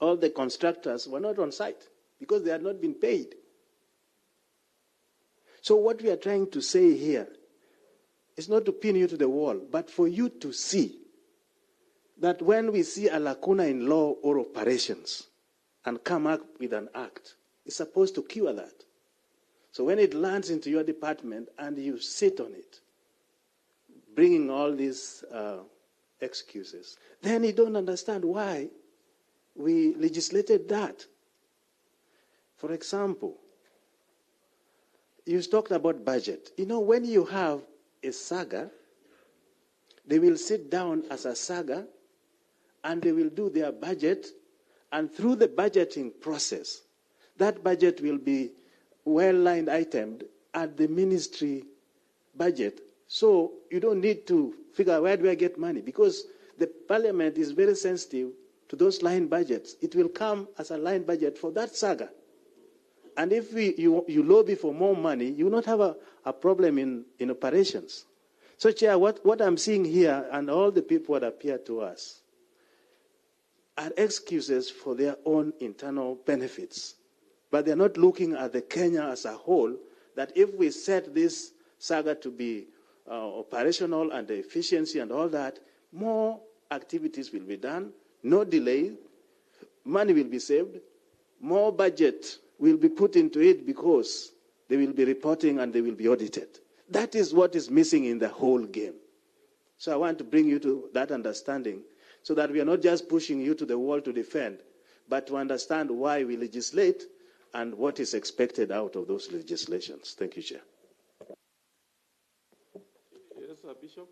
all the constructors were not on site because they had not been paid. So what we are trying to say here is not to pin you to the wall, but for you to see that when we see a lacuna in law or operations and come up with an act, it's supposed to cure that. So when it lands into your department and you sit on it, bringing all these excuses, then you don't understand why we legislated that. For example, you talked about budget. You know, when you have a saga, they will sit down as a saga and they will do their budget, and through the budgeting process, that budget will be well-lined itemed at the ministry budget. So you don't need to figure out where do I get money, because the parliament is very sensitive to those line budgets. It will come as a line budget for that saga. And if you lobby for more money, you will not have a problem in operations. So, Chair, what I'm seeing here, and all the people that appear to us, are excuses for their own internal benefits. But they're not looking at the Kenya as a whole, that if we set this saga to be operational and the efficiency and all that, more activities will be done, no delay, money will be saved, more budget will be put into it because they will be reporting and they will be audited. That is what is missing in the whole game. So I want to bring you to that understanding so that we are not just pushing you to the wall to defend, but to understand why we legislate and what is expected out of those legislations. Thank you, Chair. Yes, Bishop.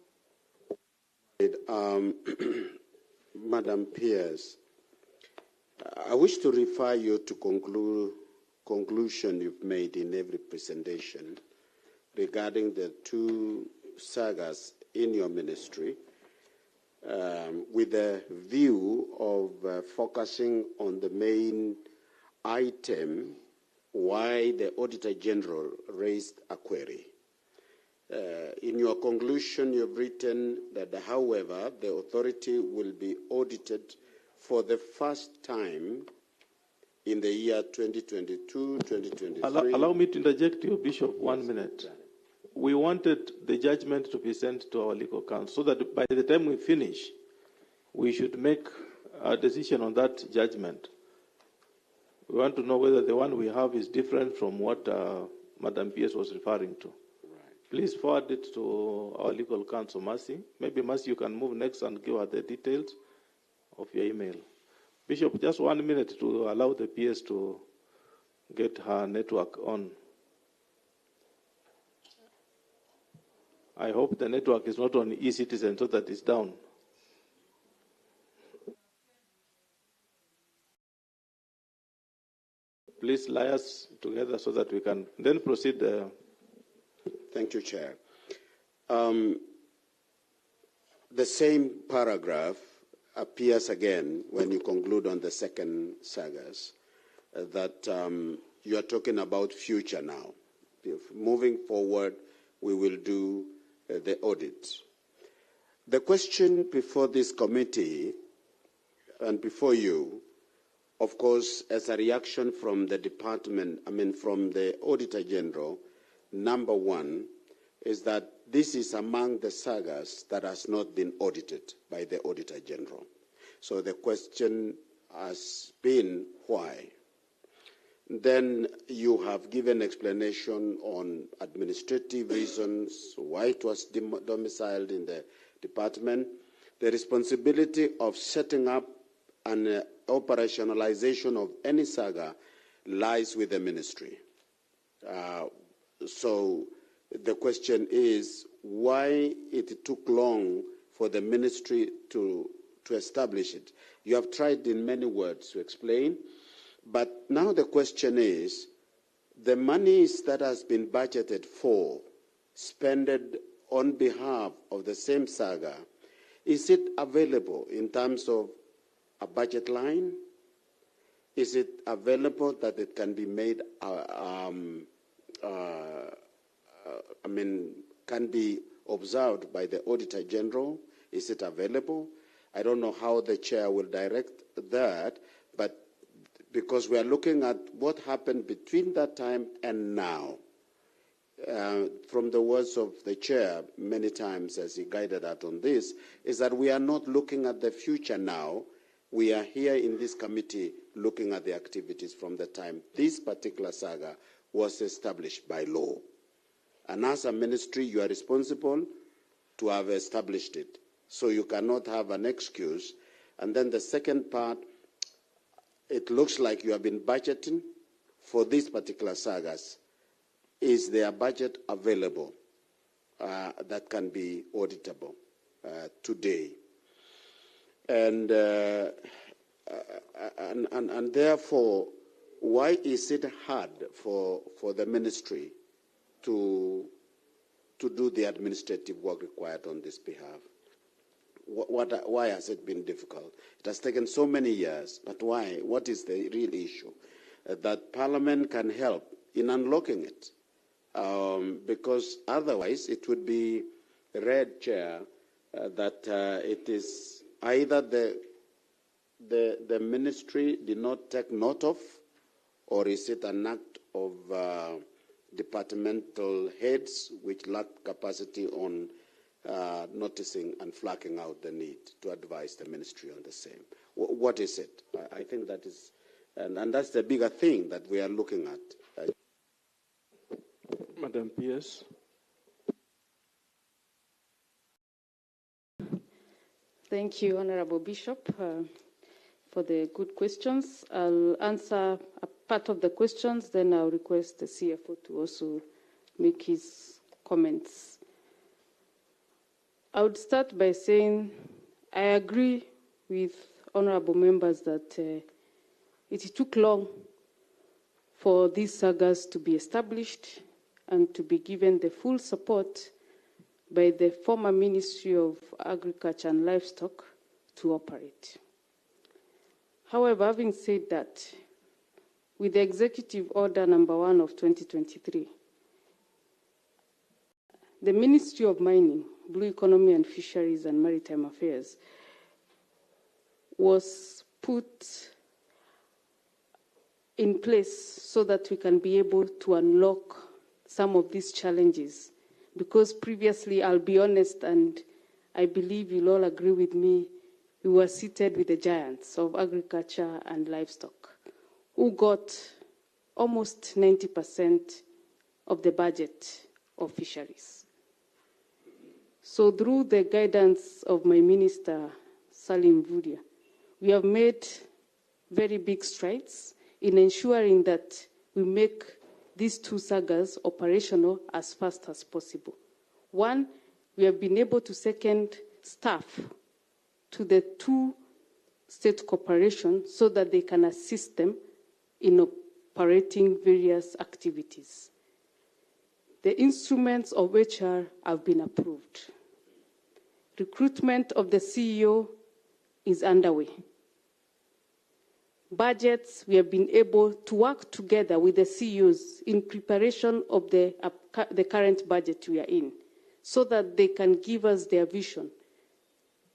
Madam Pierce, I wish to refer you to conclusion you've made in every presentation regarding the two sagas in your ministry, with a view of focusing on the main item why the Auditor General raised a query. In your conclusion, you've written that, however, the authority will be audited for the first time in the year 2022, 2023. Allow me to interject you, Bishop, 1 minute. We wanted the judgment to be sent to our legal counsel so that by the time we finish, we should make a decision on that judgment. We want to know whether the one we have is different from what Madam Pierce was referring to. Right. Please forward it to our legal counsel, Mercy. Maybe, Mercy, you can move next and give her the details of your email. Bishop, just 1 minute to allow the PS to get her network on. I hope the network is not on eCitizen so that it's down. Please liaise together so that we can then proceed. Thank you, Chair. The same paragraph appears again when you conclude on the second sagas, that you are talking about future now. Moving forward, we will do the audit. The question before this committee and before you, of course, as a reaction from the department, from the Auditor General, number one is that this is among the sagas that has not been audited by the Auditor General. So the question has been why. Then you have given explanation on administrative reasons, why it was domiciled in the department. The responsibility of setting up an operationalization of any saga lies with the ministry. So the question is why it took long for the ministry to establish it. You have tried in many words to explain, but now the question is, the monies that has been budgeted for, spent on behalf of the same saga, is it available in terms of a budget line? Is it available that it can be made, can be observed by the Auditor General? Is it available? I don't know how the chair will direct that, But because we are looking at what happened between that time and now, from the words of the chair many times as he guided us on this, is that we are not looking at the future now. We are here in this committee looking at the activities from the time this particular saga was established by law. And as a ministry, you are responsible to have established it. So you cannot have an excuse. And then the second part, it looks like you have been budgeting for these particular sagas. Is there a budget available that can be auditable today? And therefore, why is it hard for the ministry to do the administrative work required on this behalf? Why has it been difficult? It has taken so many years, but why? What is the real issue? That Parliament can help in unlocking it. Because otherwise it would be read, Chair, that it is either the ministry did not take note of, or is it an act of departmental heads which lack capacity on noticing and flagging out the need to advise the ministry on the same. What is it? I think that is, and that's the bigger thing that we are looking at. Madam PS. Thank you, Honorable Bishop, for the good questions. I'll answer a part of the questions, then I'll request the CFO to also make his comments. I would start by saying I agree with honorable members that it took long for these sagas to be established and to be given the full support by the former Ministry of Agriculture and Livestock to operate. However, having said that, with the Executive Order number 1 of 2023, the Ministry of Mining, Blue Economy and Fisheries and Maritime Affairs was put in place so that we can be able to unlock some of these challenges. Because previously, I'll be honest, and I believe you'll all agree with me, we were seated with the giants of agriculture and livestock, who got almost 90% of the budget of fisheries. So through the guidance of my minister, Salim Vudia, we have made very big strides in ensuring that we make these two sagas operational as fast as possible. One, we have been able to second staff to the two state corporations so that they can assist them in operating various activities. The instruments of HR have been approved. Recruitment of the CEO is underway. Budgets, we have been able to work together with the CEOs in preparation of the current budget we are in, so that they can give us their vision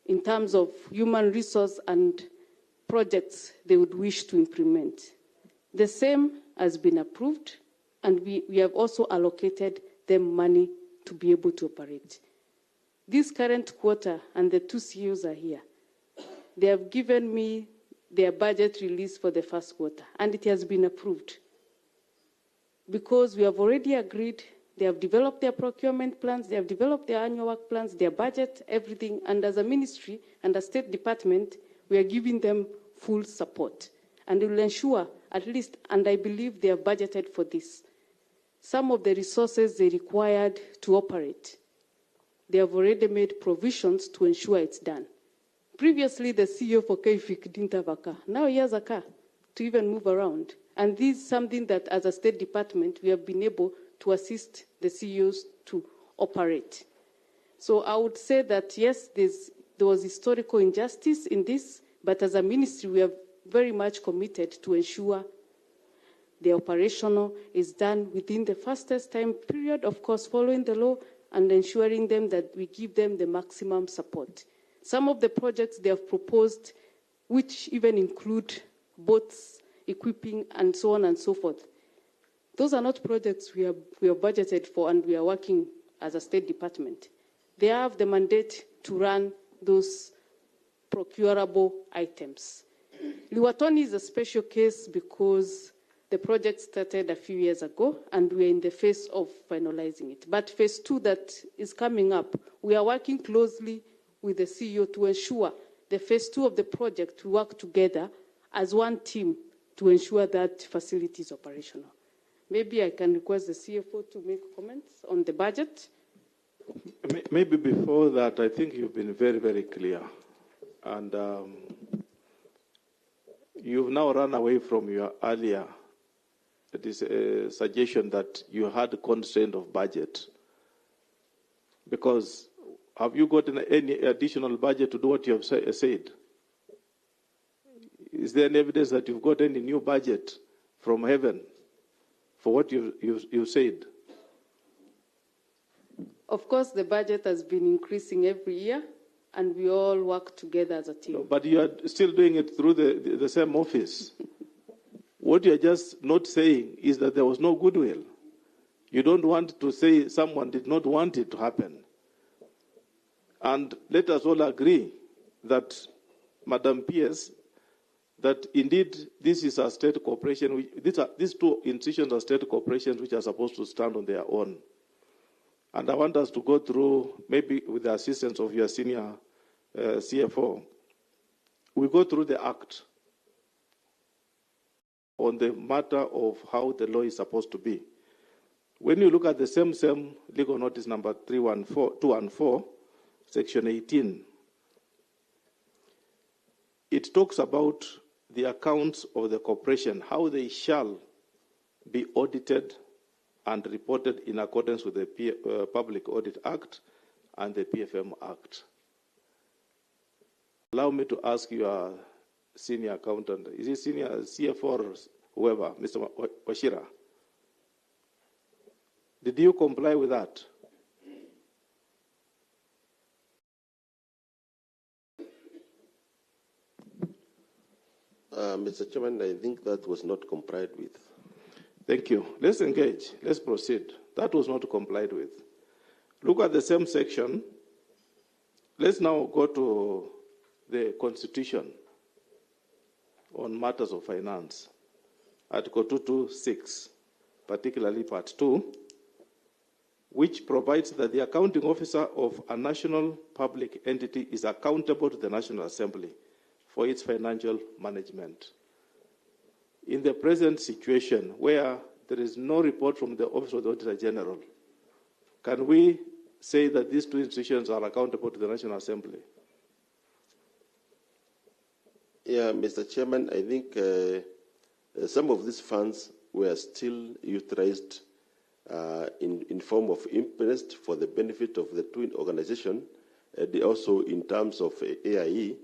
in terms of human resource and projects they would wish to implement. The same has been approved, and we have also allocated them money to be able to operate. This current quarter, and the two CEOs are here, they have given me their budget release for the first quarter, and it has been approved. Because we have already agreed, they have developed their procurement plans, they have developed their annual work plans, their budget, everything, and as a ministry and a state department, we are giving them full support. And it will ensure, at least, and I believe they have budgeted for this, some of the resources they required to operate, they have already made provisions to ensure it's done. Previously, the CEO for KFIC didn't have a car. Now he has a car to even move around. And this is something that, as a State Department, we have been able to assist the CEOs to operate. So I would say that, yes, there was historical injustice in this, but as a ministry, we are very much committed to ensure the operational is done within the fastest time period, of course, following the law and ensuring them that we give them the maximum support. Some of the projects they have proposed, which even include boats, equipping, and so on and so forth. Those are not projects we have budgeted for and we are working as a State Department. They have the mandate to run those procurable items. Liwatoni is a special case because the project started a few years ago and we're in the phase of finalizing it. But phase 2 that is coming up, we are working closely with the CEO to ensure the phase 2 of the project will work together as one team to ensure that facility is operational. Maybe I can request the CFO to make comments on the budget. Maybe before that, I think you've been very, very clear. And you've now run away from your earlier suggestion that you had a constraint of budget. Because have you gotten any additional budget to do what you have said? Is there any evidence that you've got any new budget from heaven for what you said? Of course, the budget has been increasing every year, and we all work together as a team. No, but you are still doing it through the same office. What you are just not saying is that there was no goodwill. You don't want to say someone did not want it to happen. And let us all agree that, Madam PS, that indeed this is a state corporation. These two institutions are state corporations which are supposed to stand on their own. And I want us to go through, maybe with the assistance of your senior CFO, we go through the act on the matter of how the law is supposed to be. When you look at the same legal notice number 214, section 18, it talks about the accounts of the corporation, how they shall be audited and reported in accordance with the Public Audit Act and the PFM Act. Allow me to ask your senior accountant, is he senior CFO or whoever, Mr. Washira? Did you comply with that? Mr. Chairman, I think that was not complied with. Thank you. Let's engage. Let's proceed. That was not complied with. Look at the same section. Let's now go to the Constitution on matters of finance. Article 226, particularly Part 2, which provides that the accounting officer of a national public entity is accountable to the National Assembly for its financial management. In the present situation, where there is no report from the Office of the Auditor General, can we say that these two institutions are accountable to the National Assembly? Yeah, Mr. Chairman, I think some of these funds were still utilized in form of interest for the benefit of the twin organization, also in terms of AIE,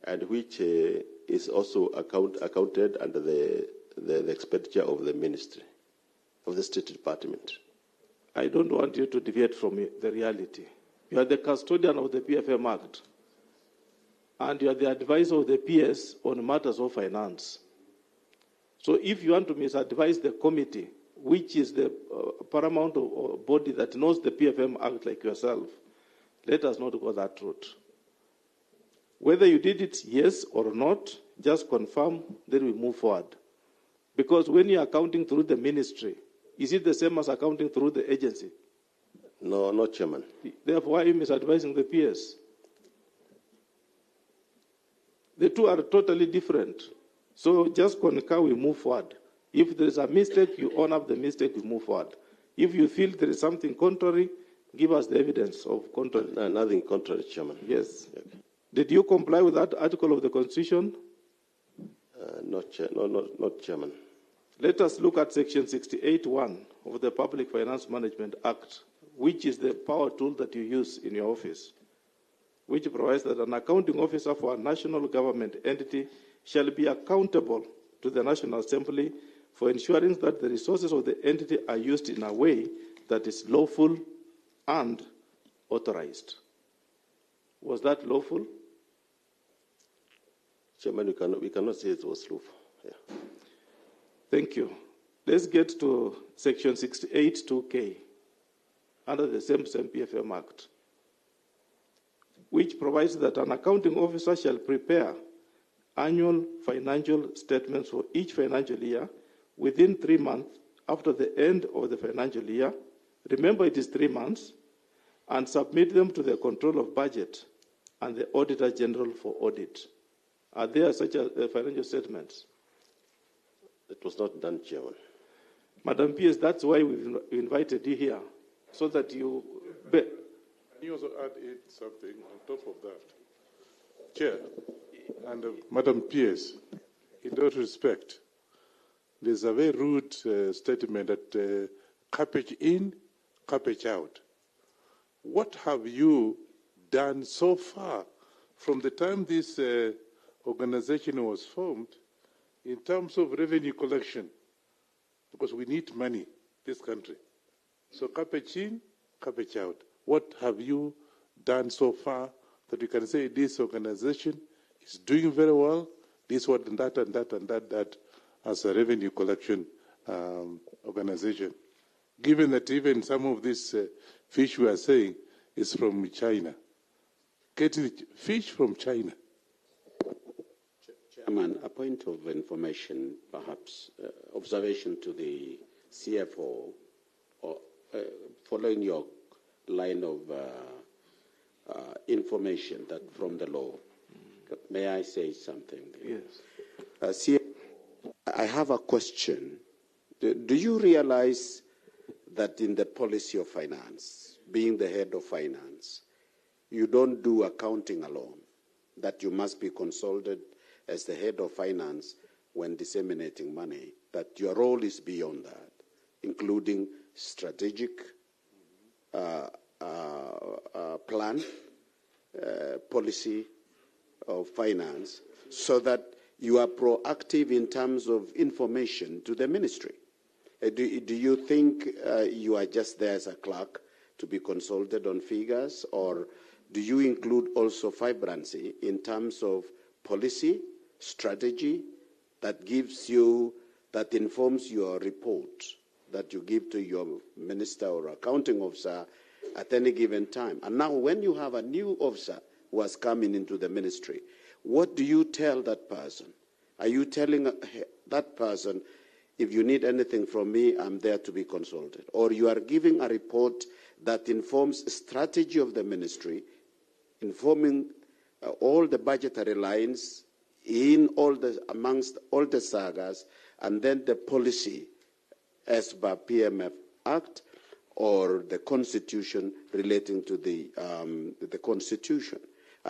and which is also accounted under the expenditure of the ministry, of the State Department. I don't want you to deviate from the reality. You are the custodian of the PFM Act, and you are the advisor of the PS on matters of finance. So if you want to misadvise the committee, which is the paramount body that knows the PFM Act like yourself, let us not go that route. Whether you did it, yes or not, just confirm, then we move forward. Because when you're accounting through the ministry, is it the same as accounting through the agency? No, no, Chairman. Therefore, why are you misadvising the PS? The two are totally different. So just concur, we move forward. If there is a mistake, you own up the mistake, we move forward. If you feel there is something contrary, give us the evidence of contrary. No, nothing contrary, Chairman. Yes. Okay. Did you comply with that article of the Constitution? Not Chairman. Let us look at Section 68(1) of the Public Finance Management Act, which is the power tool that you use in your office, which provides that an accounting officer for a national government entity shall be accountable to the National Assembly for ensuring that the resources of the entity are used in a way that is lawful and authorized. Was that lawful? Chairman, we cannot say it was lawful. Thank you. Let's get to Section 68(2)(k) under the same PFM Act, which provides that an accounting officer shall prepare annual financial statements for each financial year within 3 months after the end of the financial year. Remember, it is 3 months, and submit them to the Control of Budget and the Auditor General for audit. Are there such financial statements? It was not done, Chairman. Madam PS, that's why we've invited you here, so that you... Can you also add something on top of that? Chair, and Madam PS, in all respect, there's a very rude statement that cabbage in, cabbage out. What have you done so far from the time this organization was formed in terms of revenue collection? Because we need money, this country. So cabbage in, cabbage out. What have you done so far that you can say this organization is doing very well, this, what, and that, and that, and that, as a revenue collection organization? Given that even some of this fish we are saying is from China. Getting fish from China. Chairman, a point of information, perhaps, observation to the CFO, or following your line of information that from the law. May I say something? Yes. I have a question. Do you realize that in the policy of finance, being the head of finance, you don't do accounting alone, that you must be consulted as the head of finance when disseminating money, that your role is beyond that, including strategic plan, policy of finance, so that you are proactive in terms of information to the ministry? Do you think you are just there as a clerk to be consulted on figures, or do you include also vibrancy in terms of policy, strategy that gives you, that informs your report that you give to your minister or accounting officer at any given time? And now when you have a new officer who has come into the ministry, what do you tell that person? Are you telling that person, if you need anything from me, I'm there to be consulted? Or you are giving a report that informs strategy of the ministry, informing all the budgetary lines in all the, amongst all the sagas, and then the policy as per PMF Act or the Constitution relating to the Constitution?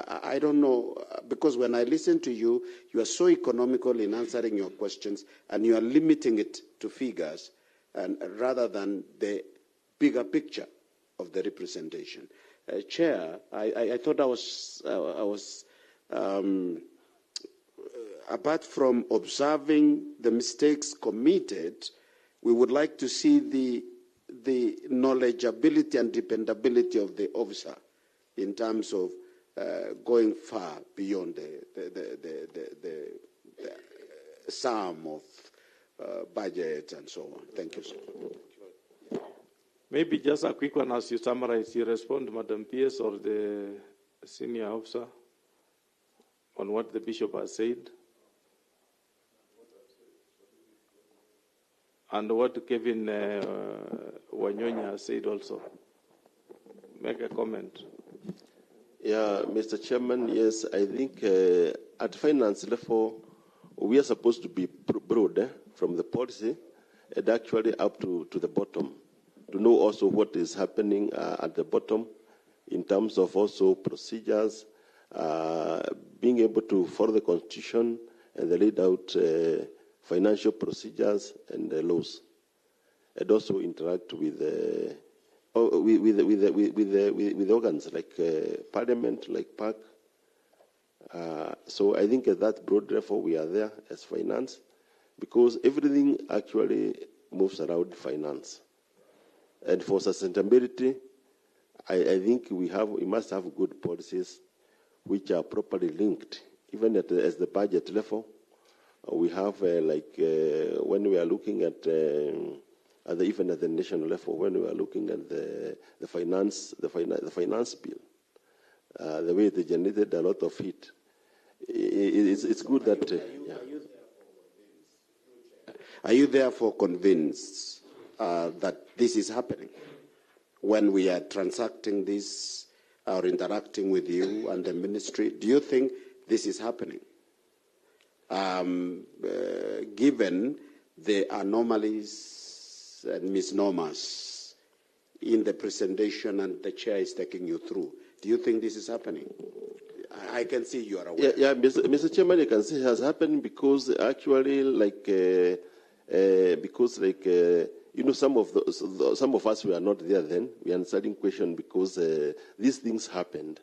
I don't know, because when I listen to you, you are so economical in answering your questions, and you are limiting it to figures, and rather than the bigger picture of the representation. Chair, I thought I was apart from observing the mistakes committed, we would like to see the knowledgeability and dependability of the officer in terms of going far beyond the sum of budget and so on. Thank you, sir. Maybe just a quick one as you summarize. You respond, Madam PS or the senior officer, on what the bishop has said and what Kevin Wanyonya has said also. Make a comment. Yeah, Mr. Chairman, yes, I think at finance level, we are supposed to be broad from the policy and actually up to the bottom, to know also what is happening at the bottom in terms of also procedures, being able to follow the Constitution and the laid out financial procedures and the laws, and also interact with the organs like Parliament, like PAC. So I think at that broad level we are there as finance, because everything actually moves around finance. And for sustainability, I think we must have good policies which are properly linked, even as the budget level, We have when we are looking at even at the national level, when we are looking at the finance bill, the way they generated a lot of heat. It's good that. Are you therefore convinced that this is happening when we are transacting this or interacting with you and the ministry? Do you think this is happening? Given the anomalies and misnomers in the presentation and the chair is taking you through, do you think this is happening? I can see you are aware. Yeah, Mr. Chairman, you can see it has happened because actually, some of us were not there then. We are answering question because these things happened.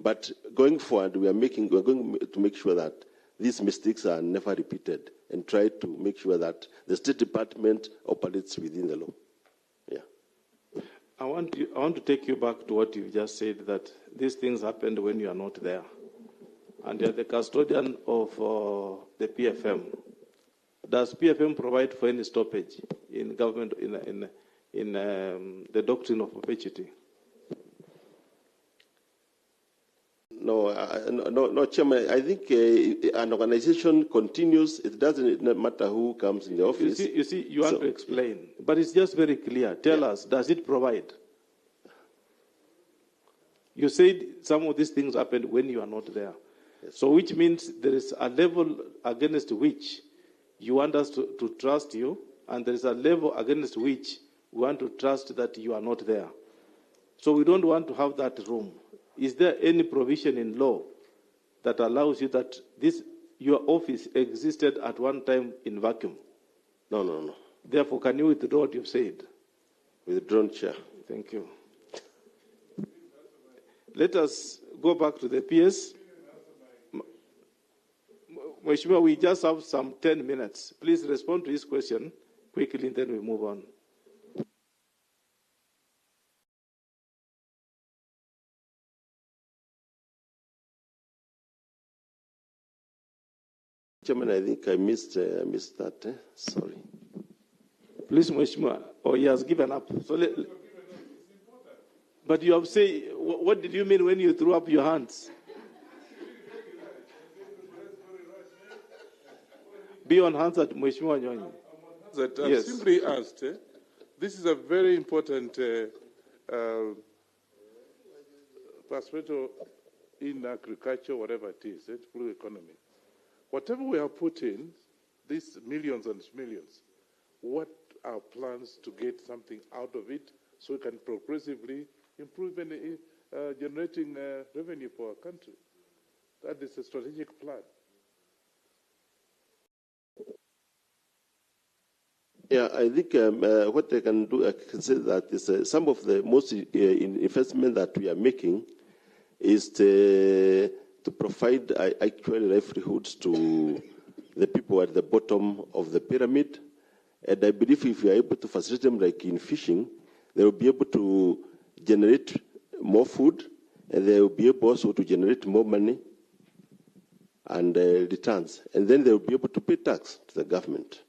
But going forward, we are going to make sure that these mistakes are never repeated and try to make sure that the State Department operates within the law. Yeah. I want to take you back to what you just said, that these things happened when you are not there. And you are the custodian of the PFM. Does PFM provide for any stoppage in government, in the doctrine of perpetuity? No, Chairman. I think an organization continues. It doesn't matter who comes in the office. You see, you want to explain, but it's just very clear. Tell us, does it provide? You said some of these things happened when you are not there. Yes. So which means there is a level against which you want us to trust you, and there is a level against which we want to trust that you are not there. So we don't want to have that room. Is there any provision in law that allows you that your office existed at one time in vacuum? No. Therefore, can you withdraw what you've said? Withdrawn, Chair. Thank you. Let us go back to the PS. Mheshimiwa, we just have some 10 minutes. Please respond to his question quickly, and then we move on. Chairman, I think I missed that. Sorry. Please, Mheshimiwa. Oh, he has given up. So but you have said, what did you mean when you threw up your hands? Be on hands at Mheshimiwa Nyonyi. I've simply asked, this is a very important perspective in agriculture, whatever it is, blue economy. Whatever we have put in, these millions and millions, what are plans to get something out of it so we can progressively improve and generating revenue for our country? That is a strategic plan. Yeah, I think what I can do, I can say that is some of the most investment that we are making is to provide actual livelihoods to the people at the bottom of the pyramid. And I believe if we are able to facilitate them, like in fishing, they will be able to generate more food, and they will be able also to generate more money and returns. And then they will be able to pay tax to the government.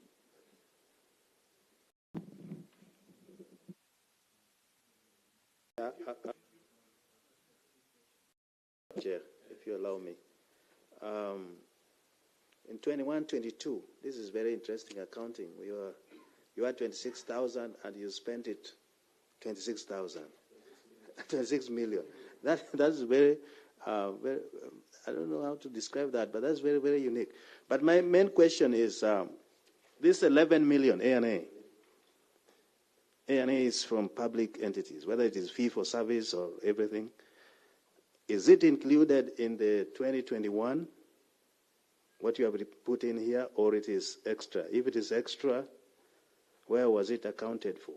Chair, if you allow me. In 21-22, this is very interesting accounting. You had 26,000 and you spent it 26,000, 26 million. That's very, very. I don't know how to describe that, but that's very, very unique. But my main question is this 11 million A&A. A&A is from public entities, whether it is fee for service or everything. Is it included in the 2021, what you have put in here, or it is extra? If it is extra, where was it accounted for?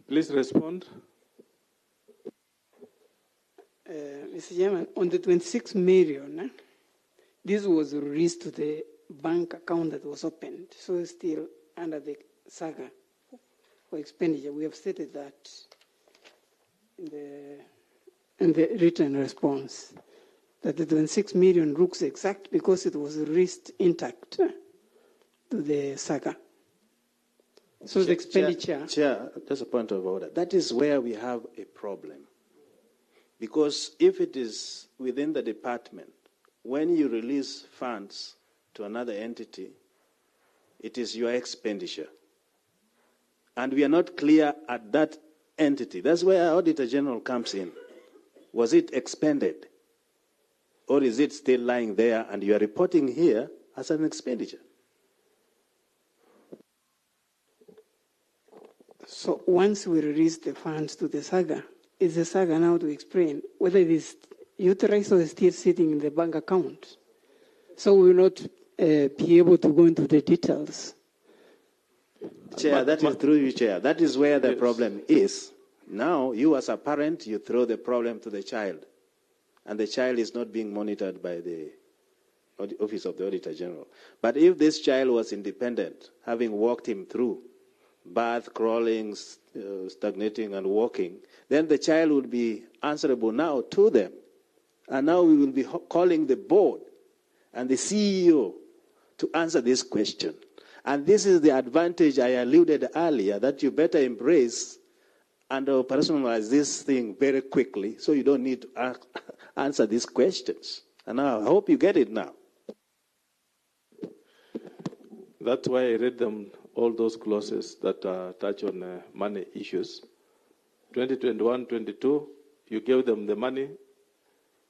Please respond. Mr. Chairman, on the 26 million, this was released to the bank account that was opened, so it's still under the saga for expenditure. We have stated that in the written response, that the 26 million looks exact because it was released intact to the SAGA. So the expenditure... Chair, just a point of order. That is where we have a problem. Because if it is within the department, when you release funds to another entity, it is your expenditure. And we are not clear at that entity. That's where our Auditor General comes in. Was it expended? Or is it still lying there and you are reporting here as an expenditure? So once we release the funds to the SAGA, is the SAGA now to explain whether it is utilized or still sitting in the bank account? So we will not be able to go into the details. Chair, that is through you, Chair. That is where the problem is. Now, you as a parent, you throw the problem to the child. And the child is not being monitored by the Office of the Auditor General. But if this child was independent, having walked him through bath, crawling, stagnating, and walking, then the child would be answerable now to them. And now we will be calling the board and the CEO to answer this question. And this is the advantage I alluded earlier, that you better embrace and operationalize this thing very quickly so you don't need to answer these questions. And I hope you get it now. That's why I read them, all those clauses that touch on money issues. 2021-22, you gave them the money.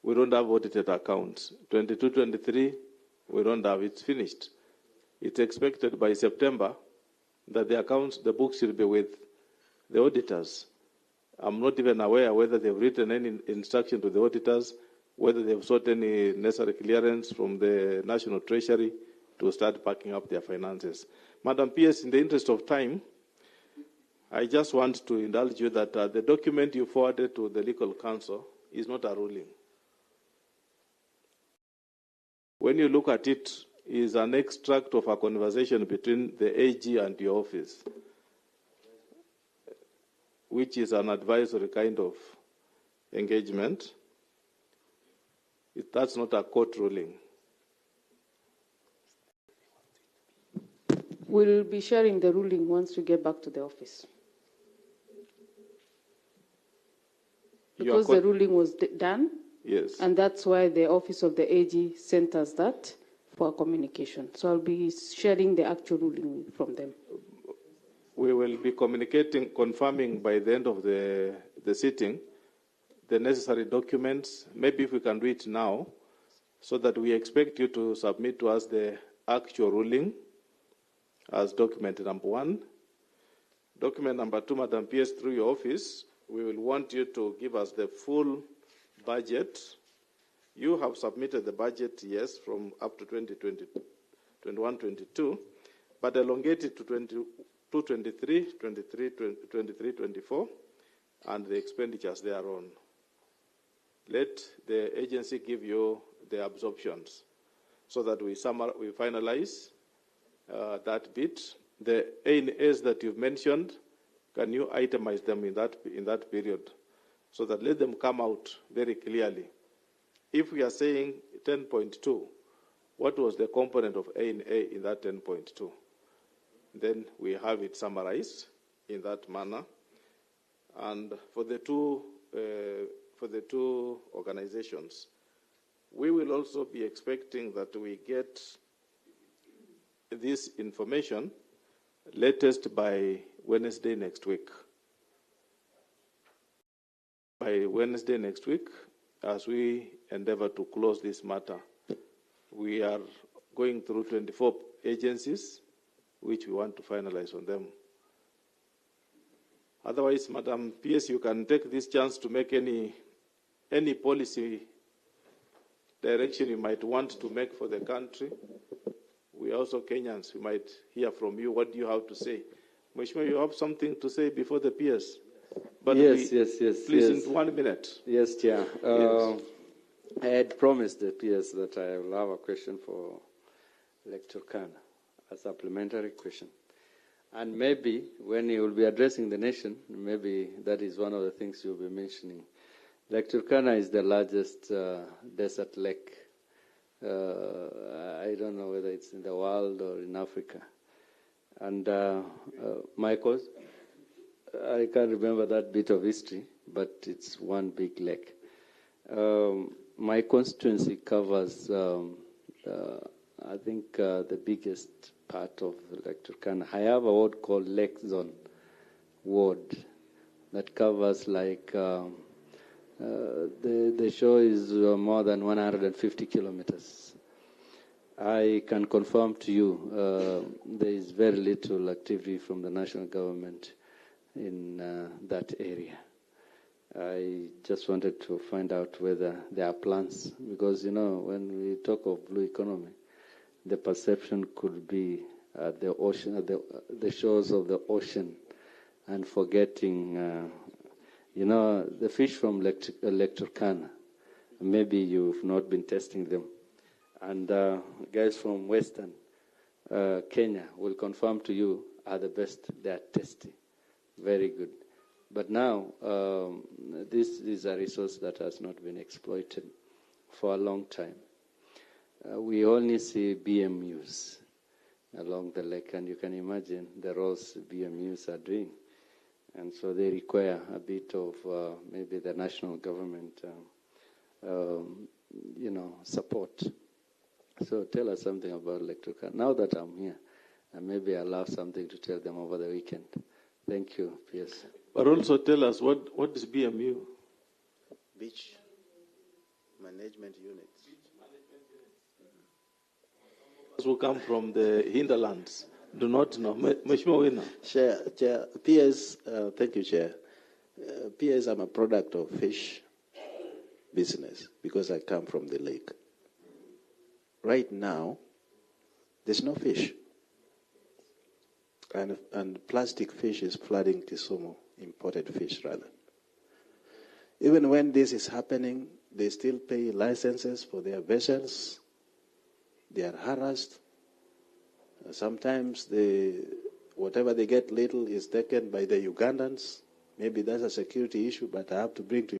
We don't have audited accounts. 22-23, we don't have. It's finished. It's expected by September that the accounts, the books should be with the auditors. I'm not even aware whether they've written any instruction to the auditors, whether they've sought any necessary clearance from the National Treasury to start packing up their finances. Madam PS, in the interest of time, I just want to indulge you that the document you forwarded to the legal counsel is not a ruling. When you look at it, is an extract of a conversation between the AG and your office, which is an advisory kind of engagement. That's not a court ruling. We'll be sharing the ruling once we get back to the office. Because the ruling was done. Yes. And that's why the office of the AG sent us that for communication. So I'll be sharing the actual ruling from them. We will be communicating, confirming by the end of the sitting, the necessary documents. Maybe if we can do it now, so that we expect you to submit to us the actual ruling as document number 1. Document number 2, Madam PS, through your office, we will want you to give us the full budget. You have submitted the budget, yes, from up to 21-22, but elongate it to 22-23, 23-24, and the expenditures thereon. Let the agency give you the absorptions so that we finalize that bit. The A&As that you've mentioned, can you itemize them in that period so that let them come out very clearly? If we are saying 10.2, what was the component of A&A in that 10.2? Then we have it summarized in that manner. And for the two organizations, we will also be expecting that we get this information latest by Wednesday next week. By Wednesday next week, as we endeavor to close this matter, we are going through 24 agencies, which we want to finalize on them. Otherwise, Madam PS, you can take this chance to make any policy direction you might want to make for the country. We are also Kenyans. We might hear from you. What do you have to say? Mheshimiwa, you have something to say before the PS? But yes. Please, in 1 minute. Yes, Chair. Yes. I had promised the PS that I will have a question for Lector Khan, a supplementary question. And maybe when you will be addressing the nation, maybe that is one of the things you'll be mentioning. Lake Turkana is the largest desert lake. I don't know whether it's in the world or in Africa. And Michael, I can't remember that bit of history, but it's one big lake. My constituency covers, I think, the biggest part of Lake Turkana. I have a ward called Lake Zone Ward that covers like, the shore is more than 150 kilometers. I can confirm to you there is very little activity from the national government in that area. I just wanted to find out whether there are plans, because, you know, when we talk of blue economy, the perception could be at the ocean, at the shores of the ocean, and forgetting, you know, the fish from Lake Turkana. Maybe you've not been testing them. And guys from Western Kenya will confirm to you are the best. They are tasty, very good. But now, this is a resource that has not been exploited for a long time. We only see BMUs along the lake, and you can imagine the roles BMUs are doing. And so they require a bit of maybe the national government, you know, support. So tell us something about Lake Turkana. Now that I'm here, and maybe I'll have something to tell them over the weekend. Thank you, PS. But also tell us what is BMU? Beach Management Unit. Those who come from the hinterlands do not know. Mheshimiwa Wina. Chair, PS, thank you, Chair. PS, I'm a product of fish business because I come from the lake. Right now, there's no fish. And plastic fish is flooding Kisumu, imported fish rather. Even when this is happening, they still pay licenses for their vessels. They are harassed. Sometimes whatever they get little is taken by the Ugandans. Maybe that's a security issue, but I have to bring to